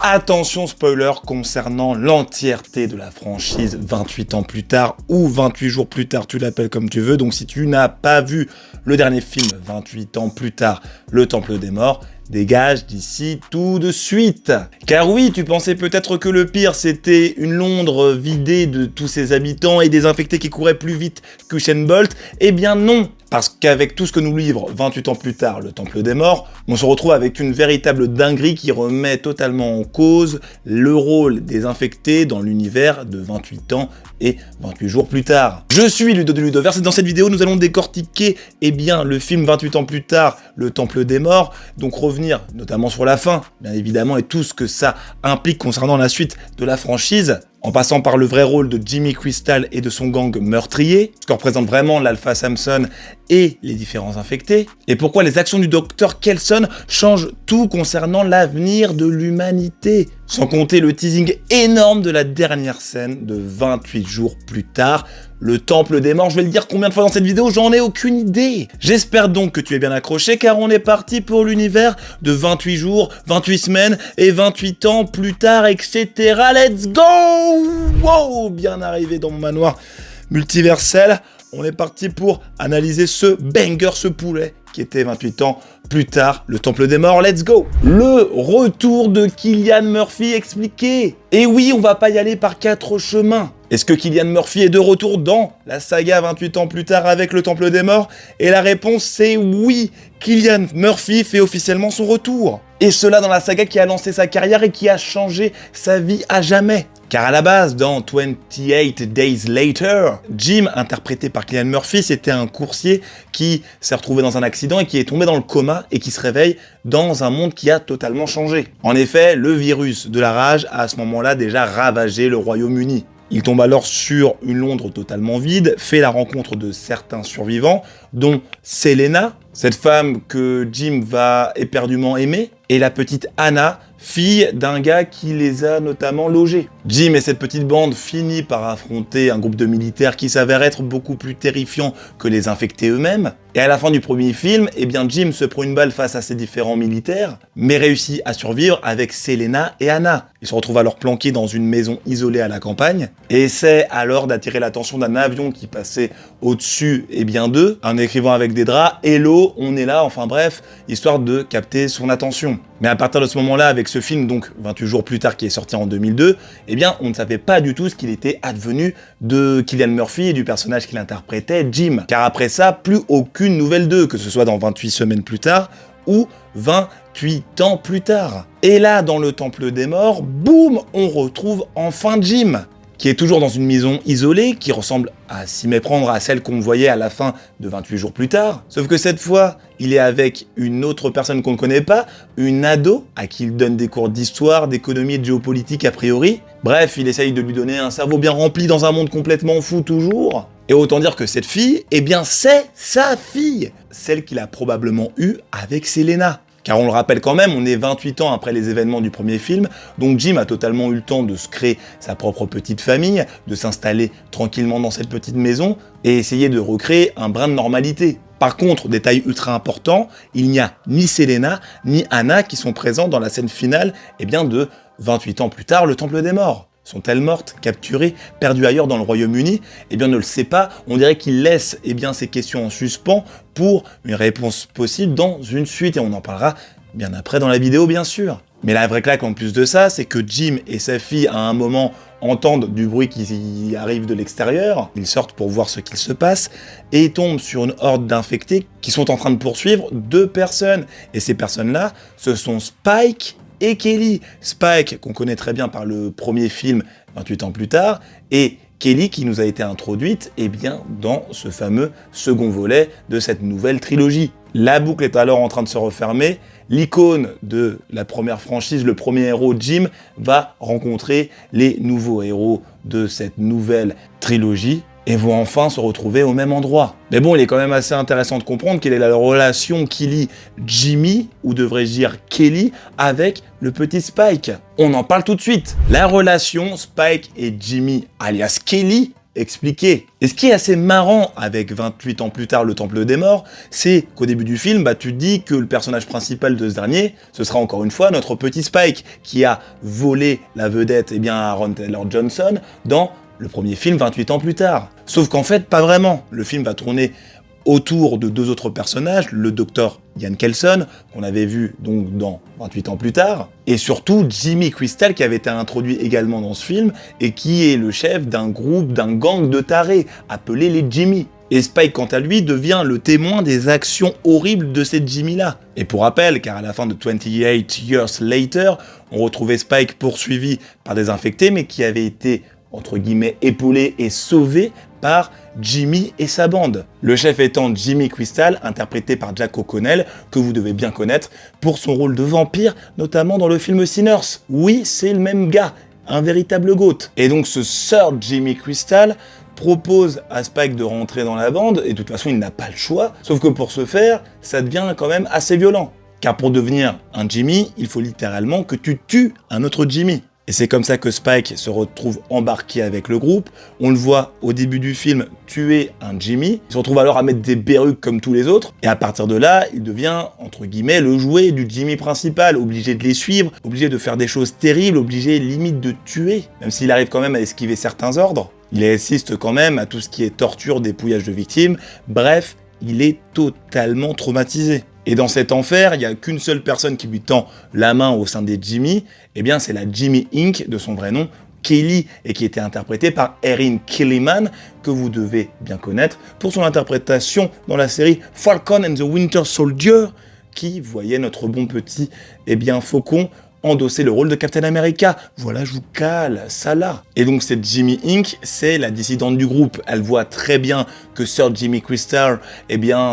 Attention spoiler concernant l'entièreté de la franchise 28 ans plus tard ou 28 jours plus tard, tu l'appelles comme tu veux. Donc si tu n'as pas vu le dernier film 28 ans plus tard, Le Temple des Morts, dégage d'ici tout de suite. Car oui, tu pensais peut-être que le pire c'était une Londres vidée de tous ses habitants et des infectés qui couraient plus vite qu'Usain Bolt. Eh bien non, parce qu'avec tout ce que nous livre 28 ans plus tard Le Temple des Morts, on se retrouve avec une véritable dinguerie qui remet totalement en cause le rôle des infectés dans l'univers de 28 ans et 28 jours plus tard. Je suis Ludo de Ludoverse et dans cette vidéo nous allons décortiquer le film 28 ans plus tard, Le Temple des Morts, donc revenir notamment sur la fin, bien évidemment, et tout ce que ça implique concernant la suite de la franchise, en passant par le vrai rôle de Jimmy Crystal et de son gang meurtrier, ce que représente vraiment l'Alpha Samson et les différents infectés, et pourquoi les actions du docteur Kelson changent tout concernant l'avenir de l'humanité, sans compter le teasing énorme de la dernière scène de 28 jours plus tard, Le Temple des Morts. Je vais le dire combien de fois dans cette vidéo, j'en ai aucune idée. J'espère donc que tu es bien accroché car on est parti pour l'univers de 28 jours, 28 semaines et 28 ans plus tard, etc. Let's go! Wow! Bien arrivé dans mon manoir multiversel. On est parti pour analyser ce banger, ce poulet qui était 28 ans plus tard, Le Temple des Morts, let's go! Le retour de Cillian Murphy expliqué. Et oui, on va pas y aller par 4 chemins. Est-ce que Cillian Murphy est de retour dans la saga 28 ans plus tard avec Le Temple des Morts? Et la réponse c'est oui, Cillian Murphy fait officiellement son retour. Et cela dans la saga qui a lancé sa carrière et qui a changé sa vie à jamais. Car à la base, dans 28 Days Later, Jim, interprété par Cillian Murphy, c'était un coursier qui s'est retrouvé dans un accident et qui est tombé dans le coma et qui se réveille dans un monde qui a totalement changé. En effet, le virus de la rage a à ce moment-là déjà ravagé le Royaume-Uni. Il tombe alors sur une Londres totalement vide, fait la rencontre de certains survivants, dont Selena, cette femme que Jim va éperdument aimer, et la petite Anna, fille d'un gars qui les a notamment logés. Jim et cette petite bande finissent par affronter un groupe de militaires qui s'avère être beaucoup plus terrifiant que les infectés eux-mêmes. Et à la fin du premier film, Jim se prend une balle face à ces différents militaires, mais réussit à survivre avec Selena et Anna. Ils se retrouvent alors planqués dans une maison isolée à la campagne, et essaient alors d'attirer l'attention d'un avion qui passait au-dessus d'eux, en écrivant avec des draps « Hello, on est là », enfin bref, histoire de capter son attention. Mais à partir de ce moment-là, avec ce film, donc 28 jours plus tard, qui est sorti en 2002, on ne savait pas du tout ce qu'il était advenu de Cillian Murphy et du personnage qu'il interprétait, Jim. Car après ça, plus aucune nouvelle d'eux, que ce soit dans 28 semaines plus tard ou 28 ans plus tard. Et là, dans Le Temple des Morts, boum, on retrouve enfin Jim, qui est toujours dans une maison isolée, qui ressemble à s'y méprendre à celle qu'on voyait à la fin de 28 jours plus tard. Sauf que cette fois, il est avec une autre personne qu'on ne connaît pas, une ado, à qui il donne des cours d'histoire, d'économie et de géopolitique a priori. Bref, il essaye de lui donner un cerveau bien rempli dans un monde complètement fou toujours. Et autant dire que cette fille, c'est sa fille, celle qu'il a probablement eue avec Selena. Car on le rappelle quand même, on est 28 ans après les événements du premier film, donc Jim a totalement eu le temps de se créer sa propre petite famille, de s'installer tranquillement dans cette petite maison et essayer de recréer un brin de normalité. Par contre, détail ultra important, il n'y a ni Selena ni Anna qui sont présents dans la scène finale de 28 ans plus tard, Le Temple des Morts. Sont-elles mortes, capturées, perdues ailleurs dans le Royaume-Uni? On ne le sait pas, on dirait qu'il laisse ces questions en suspens pour une réponse possible dans une suite, et on en parlera bien après dans la vidéo bien sûr. Mais la vraie claque en plus de ça, c'est que Jim et sa fille à un moment entendent du bruit qui arrive de l'extérieur, ils sortent pour voir ce qu'il se passe, et ils tombent sur une horde d'infectés qui sont en train de poursuivre 2 personnes, et ces personnes-là, ce sont Spike et Kelly. Spike, qu'on connaît très bien par le premier film 28 ans plus tard, et Kelly qui nous a été introduite dans ce fameux second volet de cette nouvelle trilogie. La boucle est alors en train de se refermer, l'icône de la première franchise, le premier héros Jim, va rencontrer les nouveaux héros de cette nouvelle trilogie, et vont enfin se retrouver au même endroit. Mais bon, il est quand même assez intéressant de comprendre quelle est la relation qui lie Jimmy, ou devrais-je dire Kelly, avec le petit Spike. On en parle tout de suite. La relation Spike et Jimmy, alias Kelly, expliqué. Et ce qui est assez marrant avec 28 ans plus tard, le Temple des Morts, c'est qu'au début du film, tu te dis que le personnage principal de ce dernier, ce sera encore une fois notre petit Spike, qui a volé la vedette à Aaron Taylor Johnson dans le premier film 28 ans plus tard. Sauf qu'en fait, pas vraiment. Le film va tourner autour de deux autres personnages, le docteur Ian Kelson, qu'on avait vu donc dans 28 ans plus tard, et surtout Jimmy Crystal, qui avait été introduit également dans ce film, et qui est le chef d'un groupe, d'un gang de tarés, appelé les Jimmy. Et Spike, quant à lui, devient le témoin des actions horribles de ces Jimmy-là. Et pour rappel, car à la fin de 28 Years Later, on retrouvait Spike poursuivi par des infectés, mais qui avait été, entre guillemets, épaulé et sauvé par Jimmy et sa bande. Le chef étant Jimmy Crystal, interprété par Jack O'Connell, que vous devez bien connaître, pour son rôle de vampire, notamment dans le film Sinners. Oui, c'est le même gars, un véritable GOAT. Et donc ce Sir Jimmy Crystal propose à Spike de rentrer dans la bande, et de toute façon il n'a pas le choix, sauf que pour ce faire, ça devient quand même assez violent. Car pour devenir un Jimmy, il faut littéralement que tu tues un autre Jimmy. Et c'est comme ça que Spike se retrouve embarqué avec le groupe. On le voit au début du film tuer un Jimmy. Il se retrouve alors à mettre des perruques comme tous les autres. Et à partir de là, il devient, entre guillemets, le jouet du Jimmy principal. Obligé de les suivre, obligé de faire des choses terribles, obligé limite de tuer. Même s'il arrive quand même à esquiver certains ordres. Il assiste quand même à tout ce qui est torture, dépouillage de victimes. Bref, il est totalement traumatisé. Et dans cet enfer, il n'y a qu'une seule personne qui lui tend la main au sein des Jimmy, eh bien c'est la Jimmy Inc. de son vrai nom, Kelly, et qui était interprétée par Erin Kellyman, que vous devez bien connaître pour son interprétation dans la série Falcon and the Winter Soldier, qui voyait notre bon petit, Faucon, endosser le rôle de Captain America. Voilà, je vous cale, ça là. Et donc cette Jimmy Inc., c'est la dissidente du groupe. Elle voit très bien que Sir Jimmy Crystal,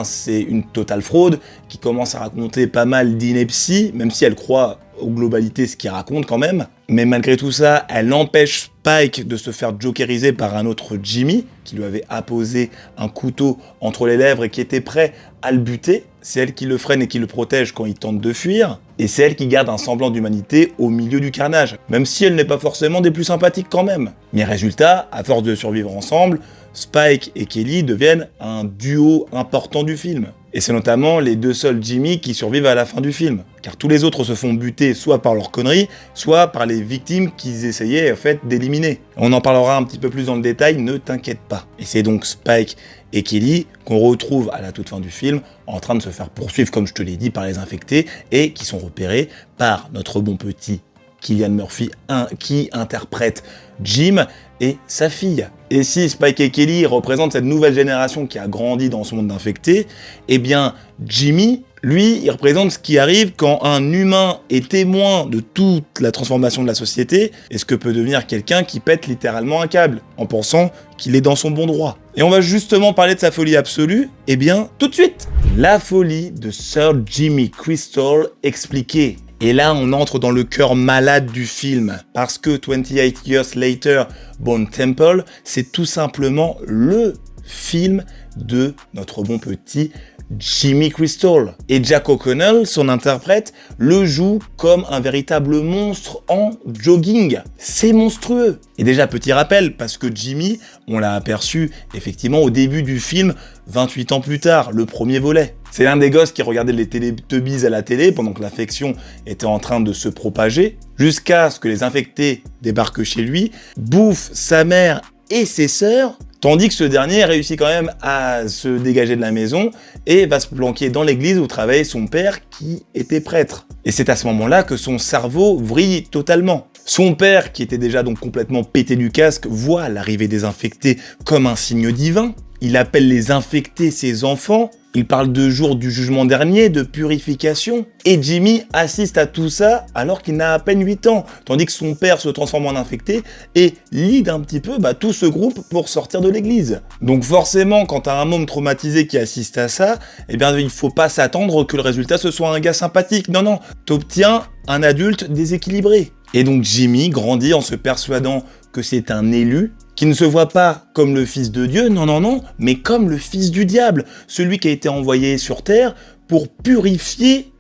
c'est une totale fraude, qui commence à raconter pas mal d'inepties, même si elle croit aux globalités ce qu'il raconte quand même. Mais malgré tout ça, elle empêche Spike de se faire jokeriser par un autre Jimmy, qui lui avait apposé un couteau entre les lèvres et qui était prêt à le buter. C'est elle qui le freine et qui le protège quand il tente de fuir. Et c'est elle qui garde un semblant d'humanité au milieu du carnage, même si elle n'est pas forcément des plus sympathiques quand même. Mais résultat, à force de survivre ensemble, Spike et Kelly deviennent un duo important du film. Et c'est notamment les deux seuls Jimmy qui survivent à la fin du film. Car tous les autres se font buter soit par leurs conneries, soit par les victimes qu'ils essayaient en fait d'éliminer. On en parlera un petit peu plus dans le détail, ne t'inquiète pas. Et c'est donc Spike et Kelly qu'on retrouve à la toute fin du film en train de se faire poursuivre, comme je te l'ai dit, par les infectés et qui sont repérés par notre bon petit Cillian Murphy, qui interprète Jim et sa fille. Et si Spike et Kelly représentent cette nouvelle génération qui a grandi dans ce monde d'infectés, eh bien Jimmy, lui, il représente ce qui arrive quand un humain est témoin de toute la transformation de la société et ce que peut devenir quelqu'un qui pète littéralement un câble en pensant qu'il est dans son bon droit. Et on va justement parler de sa folie absolue, eh bien tout de suite. La folie de Sir Jimmy Crystal expliquée. Et là, on entre dans le cœur malade du film, parce que 28 Years Later, Bone Temple, c'est tout simplement le film de notre bon petit Jimmy Crystal. Et Jack O'Connell, son interprète, le joue comme un véritable monstre en jogging. C'est monstrueux. Et déjà, petit rappel, parce que Jimmy, on l'a aperçu effectivement au début du film, 28 ans plus tard, le premier volet. C'est l'un des gosses qui regardait les Teletubbies à la télé pendant que l'infection était en train de se propager, jusqu'à ce que les infectés débarquent chez lui, bouffent sa mère et ses sœurs, tandis que ce dernier réussit quand même à se dégager de la maison et va se planquer dans l'église où travaillait son père qui était prêtre. Et c'est à ce moment-là que son cerveau vrille totalement. Son père, qui était déjà donc complètement pété du casque, voit l'arrivée des infectés comme un signe divin. Il appelle les infectés ses enfants. Il parle de jour du jugement dernier, de purification. Et Jimmy assiste à tout ça alors qu'il n'a à peine 8 ans, tandis que son père se transforme en infecté et lead un petit peu tout ce groupe pour sortir de l'église. Donc forcément, quand t'as un môme traumatisé qui assiste à ça, eh bien il faut pas s'attendre que le résultat ce soit un gars sympathique. Non, t'obtiens un adulte déséquilibré. Et donc Jimmy grandit en se persuadant que c'est un élu, qui ne se voit pas comme le fils de Dieu, non, mais comme le fils du diable, celui qui a été envoyé sur Terre pour purifier,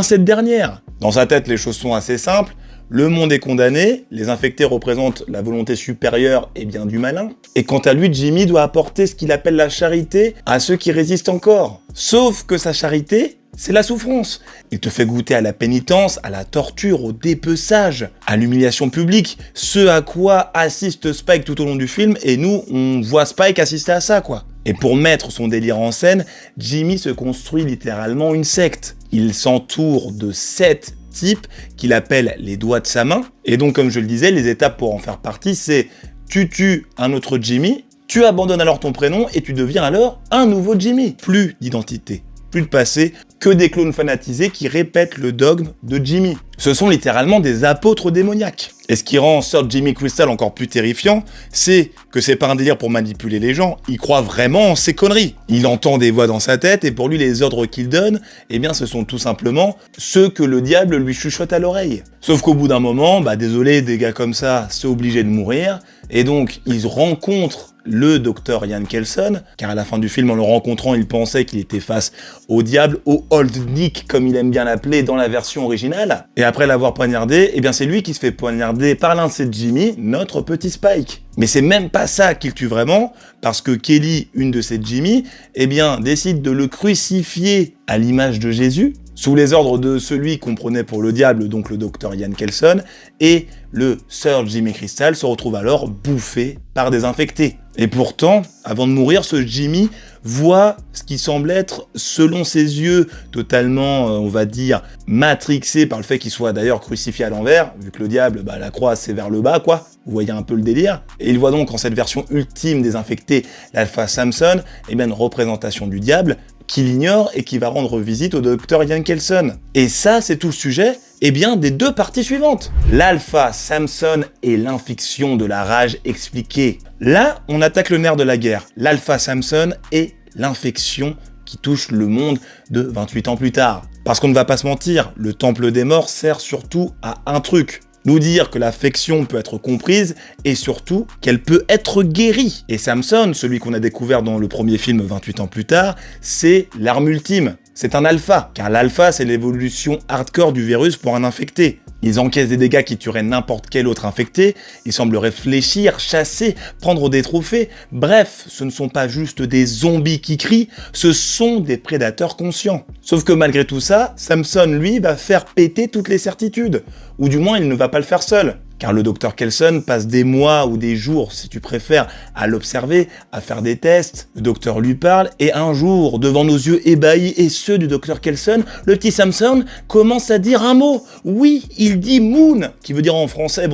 cette dernière. Dans sa tête, les choses sont assez simples. Le monde est condamné, les infectés représentent la volonté supérieure et bien du malin, et quant à lui, Jimmy doit apporter ce qu'il appelle la charité à ceux qui résistent encore. Sauf que sa charité, c'est la souffrance. Il te fait goûter à la pénitence, à la torture, au dépeçage, à l'humiliation publique, ce à quoi assiste Spike tout au long du film, et nous, on voit Spike assister à ça, quoi. Et pour mettre son délire en scène, Jimmy se construit littéralement une secte. Il s'entoure de 7 types qu'il appelle les doigts de sa main, et donc comme je le disais, les étapes pour en faire partie, c'est tu tues un autre Jimmy, tu abandonnes alors ton prénom, et tu deviens alors un nouveau Jimmy. Plus d'identité, plus de passé, que des clones fanatisés qui répètent le dogme de Jimmy. Ce sont littéralement des apôtres démoniaques. Et ce qui rend Sir Jimmy Crystal encore plus terrifiant, c'est que c'est pas un délire pour manipuler les gens, il croit vraiment en ces conneries. Il entend des voix dans sa tête, et pour lui les ordres qu'il donne, eh bien ce sont tout simplement ceux que le diable lui chuchote à l'oreille. Sauf qu'au bout d'un moment, désolé, des gars comme ça, c'est obligé de mourir, et donc ils rencontrent le docteur Ian Kelson, car à la fin du film, en le rencontrant, il pensait qu'il était face au diable, au Old Nick, comme il aime bien l'appeler dans la version originale. Et après l'avoir poignardé, eh bien c'est lui qui se fait poignarder par l'un de ses Jimmy, notre petit Spike. Mais c'est même pas ça qu'il tue vraiment, parce que Kelly, une de ses Jimmy, eh bien décide de le crucifier à l'image de Jésus, sous les ordres de celui qu'on prenait pour le diable, donc le docteur Ian Kelson, et le Sir Jimmy Crystal se retrouve alors bouffé par des infectés. Et pourtant, avant de mourir, ce Jimmy voit ce qui semble être, selon ses yeux, totalement, on va dire, matrixé par le fait qu'il soit d'ailleurs crucifié à l'envers, vu que le diable, la croix c'est vers le bas, quoi. Vous voyez un peu le délire. Et il voit donc en cette version ultime des infectés, l'Alpha Samson, une représentation du diable, qu'il ignore et qui va rendre visite au docteur Ian Kelson. Et ça, c'est tout le sujet des 2 parties suivantes. L'Alpha Samson et l'infection de la rage expliquée. Là, on attaque le nerf de la guerre. L'Alpha Samson et l'infection qui touche le monde de 28 ans plus tard. Parce qu'on ne va pas se mentir, le Temple des Morts sert surtout à un truc. Nous dire que l'affection peut être comprise et surtout qu'elle peut être guérie. Et Samson, celui qu'on a découvert dans le premier film 28 ans plus tard, c'est l'arme ultime. C'est un alpha, car l'alpha c'est l'évolution hardcore du virus pour un infecté. Ils encaissent des dégâts qui tueraient n'importe quel autre infecté, ils semblent réfléchir, chasser, prendre des trophées, bref, ce ne sont pas juste des zombies qui crient, ce sont des prédateurs conscients. Sauf que malgré tout ça, Samson lui va faire péter toutes les certitudes, ou du moins il ne va pas le faire seul. Car le docteur Kelson passe des mois ou des jours, si tu préfères, à l'observer, à faire des tests. Le docteur lui parle, et un jour, devant nos yeux ébahis et ceux du docteur Kelson, le petit Samson commence à dire un mot. Oui, il dit moon, qui veut dire en français,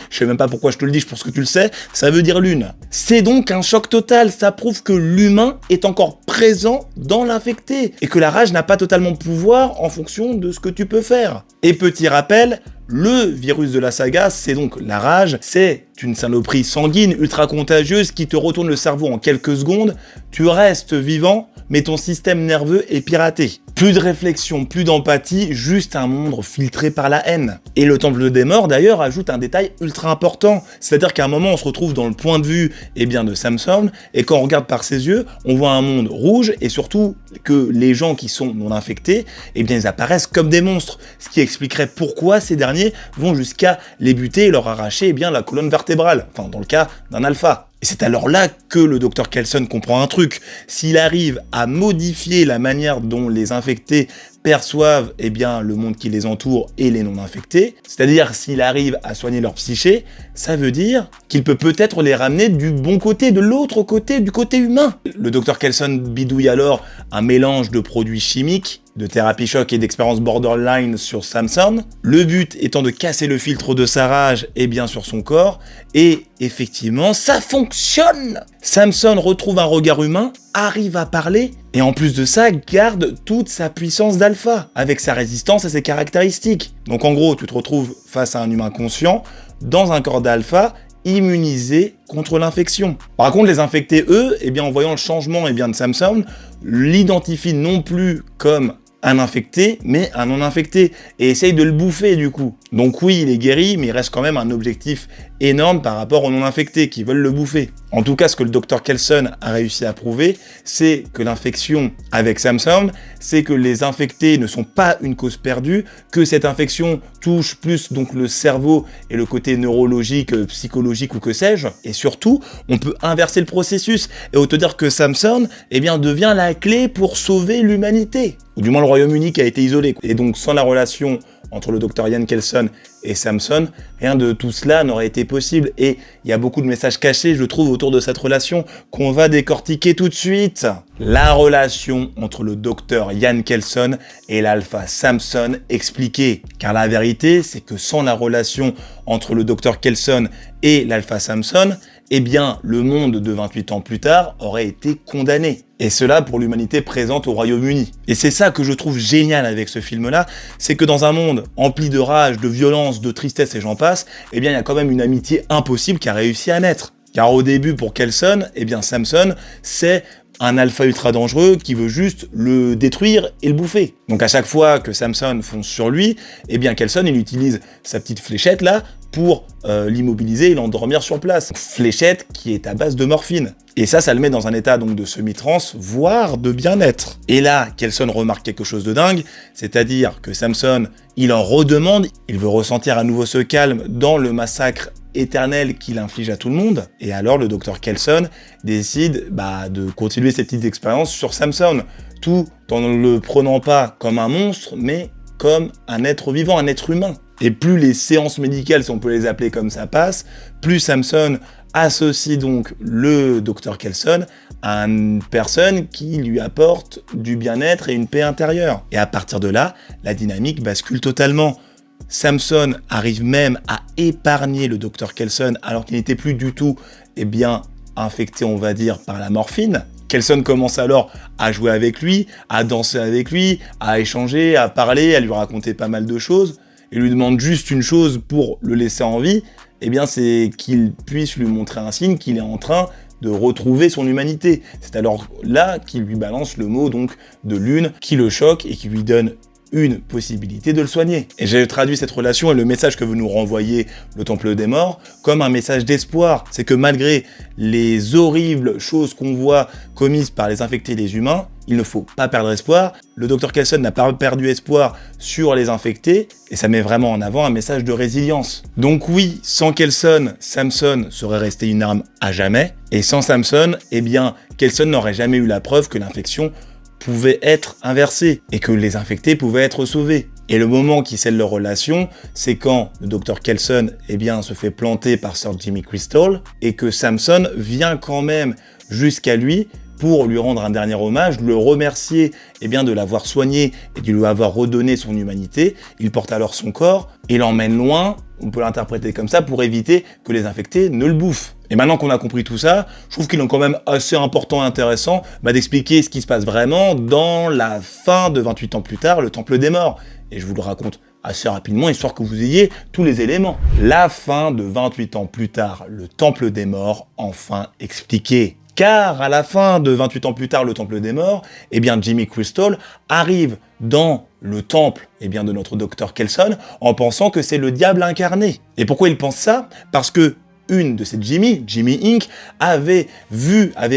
je sais même pas pourquoi je te le dis, je pense que tu le sais, ça veut dire lune. C'est donc un choc total, ça prouve que l'humain est encore présent dans l'infecté, et que la rage n'a pas totalement de pouvoir en fonction de ce que tu peux faire. Et petit rappel, le virus de la saga, c'est donc la rage, c'est une saloperie sanguine ultra contagieuse qui te retourne le cerveau en quelques secondes, tu restes vivant, mais ton système nerveux est piraté. Plus de réflexion, plus d'empathie, juste un monde filtré par la haine. Et le Temple des Morts d'ailleurs ajoute un détail ultra important, c'est-à-dire qu'à un moment on se retrouve dans le point de vue de Samson, et quand on regarde par ses yeux, on voit un monde rouge, et surtout que les gens qui sont non infectés, ils apparaissent comme des monstres, ce qui expliquerait pourquoi ces derniers vont jusqu'à les buter et leur arracher la colonne vertébrale, enfin dans le cas d'un alpha. Et c'est alors là que le docteur Kelson comprend un truc. S'il arrive à modifier la manière dont les infectés perçoivent le monde qui les entoure et les non-infectés, c'est-à-dire s'il arrive à soigner leur psyché, ça veut dire qu'il peut peut-être les ramener du bon côté, de l'autre côté, du côté humain. Le docteur Kelson bidouille alors un mélange de produits chimiques, de thérapie choc et d'expérience borderline sur Samson, le but étant de casser le filtre de sa rage sur son corps, et effectivement, ça fonctionne! Samson retrouve un regard humain, arrive à parler, et en plus de ça, garde toute sa puissance d'alpha, avec sa résistance et ses caractéristiques. Donc en gros, tu te retrouves face à un humain conscient, dans un corps d'alpha, immunisé contre l'infection. Par contre, les infectés, eux, en voyant le changement de Samson, l'identifient non plus comme un infecté, mais un non-infecté, et essaye de le bouffer du coup. Donc oui, il est guéri, mais il reste quand même un objectif énorme par rapport aux non-infectés qui veulent le bouffer. En tout cas, ce que le docteur Kelson a réussi à prouver, c'est que l'infection avec Samson, c'est que les infectés ne sont pas une cause perdue, que cette infection touche plus donc le cerveau et le côté neurologique, psychologique ou que sais-je. Et surtout, on peut inverser le processus et autant dire que Samson, eh bien, devient la clé pour sauver l'humanité. Ou du moins le Royaume-Uni qui a été isolé. Et donc sans la relation entre le docteur Ian Kelson et Samson, rien de tout cela n'aurait été possible. Et il y a beaucoup de messages cachés, je trouve, autour de cette relation qu'on va décortiquer tout de suite. La relation entre le docteur Ian Kelson et l'alpha Samson expliquée. Car la vérité, c'est que sans la relation entre le docteur Kelson et l'alpha Samson, eh bien, le monde de 28 ans plus tard aurait été condamné. Et cela pour l'humanité présente au Royaume-Uni. Et c'est ça que je trouve génial avec ce film-là, c'est que dans un monde empli de rage, de violence, de tristesse et j'en passe, eh bien, il y a quand même une amitié impossible qui a réussi à naître. Car au début, pour Kelson, eh bien, Samson, c'est un alpha ultra dangereux qui veut juste le détruire et le bouffer. Donc à chaque fois que Samson fonce sur lui, eh bien Kelson, il utilise sa petite fléchette là pour l'immobiliser et l'endormir sur place. Fléchette qui est à base de morphine. Et ça le met dans un état donc de semi-trance, voire de bien-être. Et là, Kelson remarque quelque chose de dingue, c'est-à-dire que Samson, il en redemande, il veut ressentir à nouveau ce calme dans le massacre éternel qu'il inflige à tout le monde. Et alors le docteur Kelson décide de continuer ses petites expériences sur Samson, tout en ne le prenant pas comme un monstre, mais comme un être vivant, un être humain. Et plus les séances médicales, si on peut les appeler comme ça, passent, plus Samson associe donc le docteur Kelson à une personne qui lui apporte du bien-être et une paix intérieure. Et à partir de là, la dynamique bascule totalement. Samson arrive même à épargner le docteur Kelson alors qu'il n'était plus du tout, infecté, on va dire, par la morphine. Kelson commence alors à jouer avec lui, à danser avec lui, à échanger, à parler, à lui raconter pas mal de choses. Il lui demande juste une chose pour le laisser en vie, c'est qu'il puisse lui montrer un signe qu'il est en train de retrouver son humanité. C'est alors là qu'il lui balance le mot donc de lune qui le choque et qui lui donne une possibilité de le soigner. Et j'ai traduit cette relation et le message que veut nous renvoyer le Temple des Morts comme un message d'espoir. C'est que malgré les horribles choses qu'on voit commises par les infectés et les humains, il ne faut pas perdre espoir. Le Dr Kelson n'a pas perdu espoir sur les infectés et ça met vraiment en avant un message de résilience. Donc oui, sans Kelson, Samson serait resté une arme à jamais. Et sans Samson, Kelson n'aurait jamais eu la preuve que l'infection pouvait être inversée et que les infectés pouvaient être sauvés. Et le moment qui scelle leur relation, c'est quand le Dr Kelson se fait planter par Sir Jimmy Crystal et que Samson vient quand même jusqu'à lui pour lui rendre un dernier hommage, le remercier de l'avoir soigné et de lui avoir redonné son humanité. Il porte alors son corps et l'emmène loin, on peut l'interpréter comme ça, pour éviter que les infectés ne le bouffent. Et maintenant qu'on a compris tout ça, je trouve qu'il est quand même assez important et intéressant d'expliquer ce qui se passe vraiment dans la fin de 28 ans plus tard, le Temple des Morts. Et je vous le raconte assez rapidement, histoire que vous ayez tous les éléments. La fin de 28 ans plus tard, le Temple des Morts, enfin expliqué. Car à la fin de 28 ans plus tard, le Temple des Morts, Jimmy Crystal arrive dans le temple de notre Dr Kelson en pensant que c'est le diable incarné. Et pourquoi il pense ça ? Parce que une de ces Jimmy Inc., avait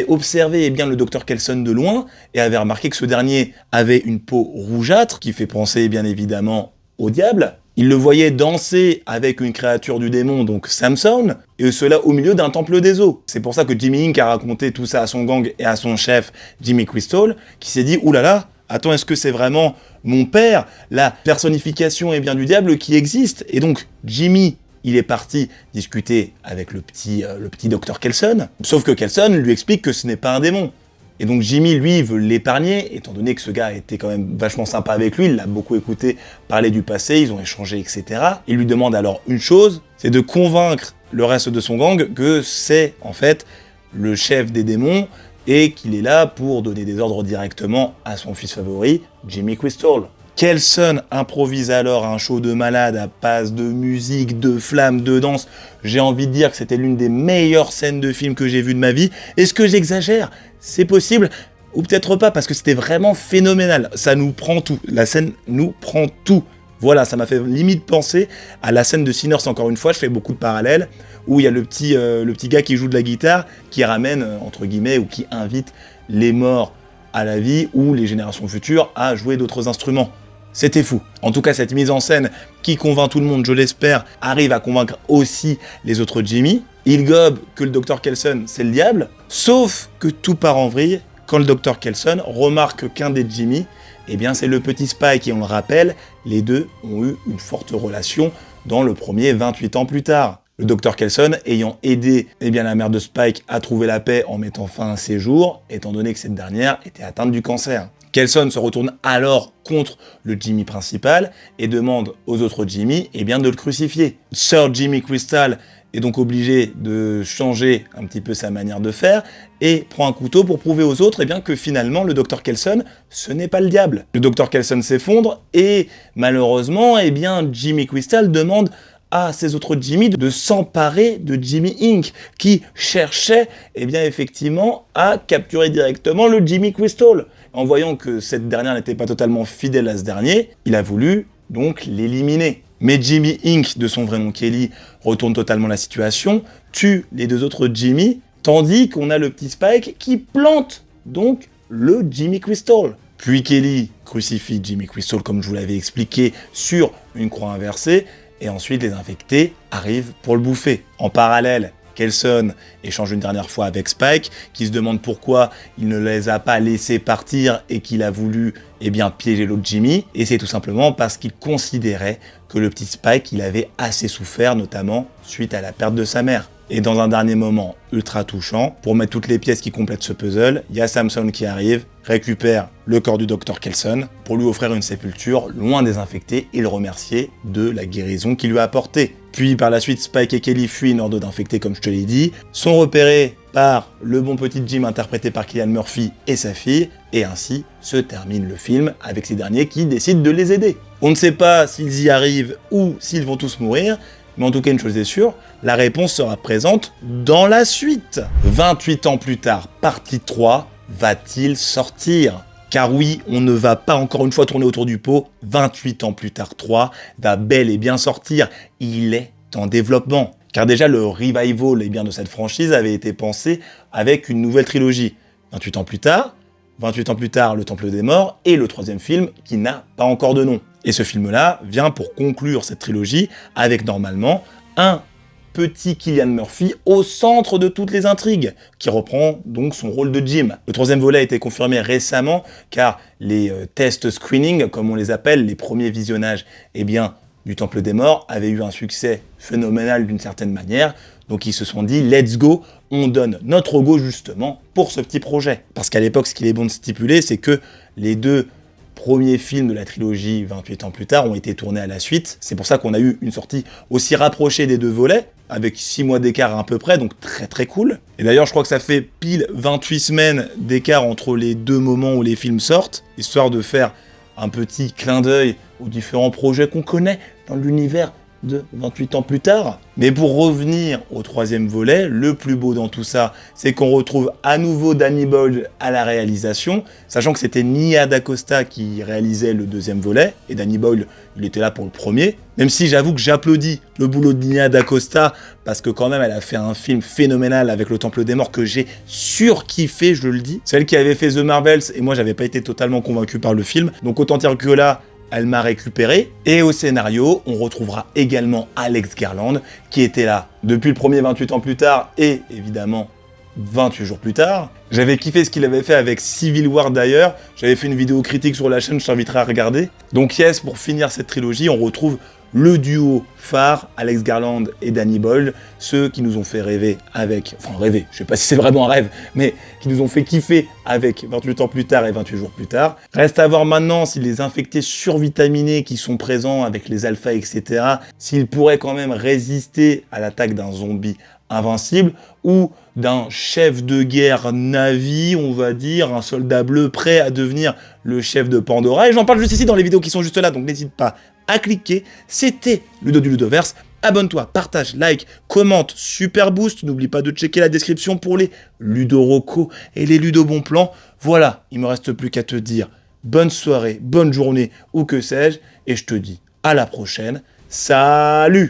observé le Dr Kelson de loin et avait remarqué que ce dernier avait une peau rougeâtre qui fait penser bien évidemment au diable. Il le voyait danser avec une créature du démon, donc Samson, et cela au milieu d'un temple des eaux. C'est pour ça que Jimmy Inc. a raconté tout ça à son gang et à son chef, Jimmy Crystal, qui s'est dit « Oulala, attends, est-ce que c'est vraiment mon père, la personnification du diable qui existe ?» Et donc, Jimmy, il est parti discuter avec le petit Dr Kelson, sauf que Kelson lui explique que ce n'est pas un démon. Et donc Jimmy, lui, veut l'épargner, étant donné que ce gars était quand même vachement sympa avec lui, il l'a beaucoup écouté parler du passé, ils ont échangé, etc. Il lui demande alors une chose, c'est de convaincre le reste de son gang que c'est en fait le chef des démons et qu'il est là pour donner des ordres directement à son fils favori, Jimmy Crystal. Kelson improvise alors un show de malade à base de musique, de flammes, de danse. J'ai envie de dire que c'était l'une des meilleures scènes de film que j'ai vues de ma vie. Est-ce que j'exagère ? C'est possible, ou peut-être pas, parce que c'était vraiment phénoménal. Ça nous prend tout. La scène nous prend tout. Voilà, ça m'a fait limite penser à la scène de Sinners, encore une fois, je fais beaucoup de parallèles, où il y a le petit gars qui joue de la guitare, qui ramène, entre guillemets, ou qui invite les morts à la vie, ou les générations futures à jouer d'autres instruments. C'était fou. En tout cas, cette mise en scène qui convainc tout le monde, je l'espère, arrive à convaincre aussi les autres Jimmy. Il gobe que le Dr. Kelson, c'est le diable, sauf que tout part en vrille quand le Dr. Kelson remarque qu'un des Jimmy, eh bien c'est le petit Spike, et on le rappelle, les deux ont eu une forte relation dans le premier 28 ans plus tard. Le Dr. Kelson ayant aidé la mère de Spike à trouver la paix en mettant fin à ses jours, étant donné que cette dernière était atteinte du cancer. Kelson se retourne alors contre le Jimmy principal et demande aux autres Jimmy de le crucifier. Sir Jimmy Crystal est donc obligé de changer un petit peu sa manière de faire et prend un couteau pour prouver aux autres que finalement le Dr. Kelson, ce n'est pas le diable. Le Dr. Kelson s'effondre et malheureusement Jimmy Crystal demande à ces autres Jimmy de s'emparer de Jimmy Inc. qui cherchait effectivement à capturer directement le Jimmy Crystal. En voyant que cette dernière n'était pas totalement fidèle à ce dernier, il a voulu donc l'éliminer. Mais Jimmy Inc., de son vrai nom Kelly, retourne totalement la situation, tue les deux autres Jimmy, tandis qu'on a le petit Spike qui plante donc le Jimmy Crystal. Puis Kelly crucifie Jimmy Crystal, comme je vous l'avais expliqué, sur une croix inversée, et ensuite les infectés arrivent pour le bouffer. En parallèle, Kelson échange une dernière fois avec Spike, qui se demande pourquoi il ne les a pas laissés partir et qu'il a voulu piéger l'autre Jimmy, et c'est tout simplement parce qu'il considérait que le petit Spike, il avait assez souffert, notamment suite à la perte de sa mère. Et dans un dernier moment ultra touchant, pour mettre toutes les pièces qui complètent ce puzzle, il y a Samson qui arrive, récupère le corps du Dr. Kelson pour lui offrir une sépulture loin des infectés et le remercier de la guérison qu'il lui a apportée. Puis par la suite, Spike et Kelly fuient une horde d'infectés, comme je te l'ai dit, sont repérés par le bon petit Jim interprété par Cillian Murphy et sa fille, et ainsi se termine le film avec ces derniers qui décident de les aider. On ne sait pas s'ils y arrivent ou s'ils vont tous mourir, mais en tout cas une chose est sûre, la réponse sera présente dans la suite. 28 ans plus tard, partie 3, va-t-il sortir ? Car oui, on ne va pas encore une fois tourner autour du pot, 28 ans plus tard 3 va bel et bien sortir, il est en développement. Car déjà le revival de cette franchise avait été pensé avec une nouvelle trilogie. 28 ans plus tard, le Temple des Morts, et le troisième film qui n'a pas encore de nom. Et ce film-là vient pour conclure cette trilogie avec normalement un petit Cillian Murphy au centre de toutes les intrigues, qui reprend donc son rôle de Jim. Le troisième volet a été confirmé récemment, car les test screening, comme on les appelle, les premiers visionnages du Temple des Morts, avaient eu un succès phénoménal d'une certaine manière, donc ils se sont dit « let's go », on donne notre go justement pour ce petit projet. Parce qu'à l'époque, ce qu'il est bon de stipuler, c'est que les deux premiers films de la trilogie 28 ans plus tard ont été tournés à la suite. C'est pour ça qu'on a eu une sortie aussi rapprochée des deux volets, avec 6 mois d'écart à peu près, donc très très cool. Et d'ailleurs, je crois que ça fait pile 28 semaines d'écart entre les deux moments où les films sortent, histoire de faire un petit clin d'œil aux différents projets qu'on connaît dans l'univers de 28 ans plus tard. Mais pour revenir au troisième volet, le plus beau dans tout ça, c'est qu'on retrouve à nouveau Danny Boyle à la réalisation, sachant que c'était Nia DaCosta qui réalisait le deuxième volet, et Danny Boyle, il était là pour le premier, même si j'avoue que j'applaudis le boulot de Nia DaCosta, parce que quand même elle a fait un film phénoménal avec le Temple des Morts que j'ai surkiffé, je le dis. Celle qui avait fait The Marvels, et moi j'avais pas été totalement convaincu par le film, donc autant dire que là, elle m'a récupéré. Et au scénario, on retrouvera également Alex Garland, qui était là depuis le premier 28 ans plus tard, et évidemment 28 jours plus tard. J'avais kiffé ce qu'il avait fait avec Civil War d'ailleurs, j'avais fait une vidéo critique sur la chaîne, je t'inviterai à regarder. Donc yes, pour finir cette trilogie, on retrouve le duo phare, Alex Garland et Danny Boyle, ceux qui nous ont fait rêver avec, enfin rêver, je sais pas si c'est vraiment un rêve, mais qui nous ont fait kiffer avec 28 ans plus tard et 28 jours plus tard. Reste à voir maintenant si les infectés survitaminés qui sont présents avec les alphas, etc., s'ils pourraient quand même résister à l'attaque d'un zombie invincible, ou d'un chef de guerre Navi, on va dire, un soldat bleu prêt à devenir le chef de Pandora, et j'en parle juste ici dans les vidéos qui sont juste là, donc n'hésite pas à cliquer. C'était Ludo du Ludoverse, abonne-toi, partage, like, commente, super boost, n'oublie pas de checker la description pour les Ludo Rocco et les Ludo Bon Plan. Voilà, il me reste plus qu'à te dire bonne soirée, bonne journée, ou que sais-je, et je te dis À la prochaine. Salut!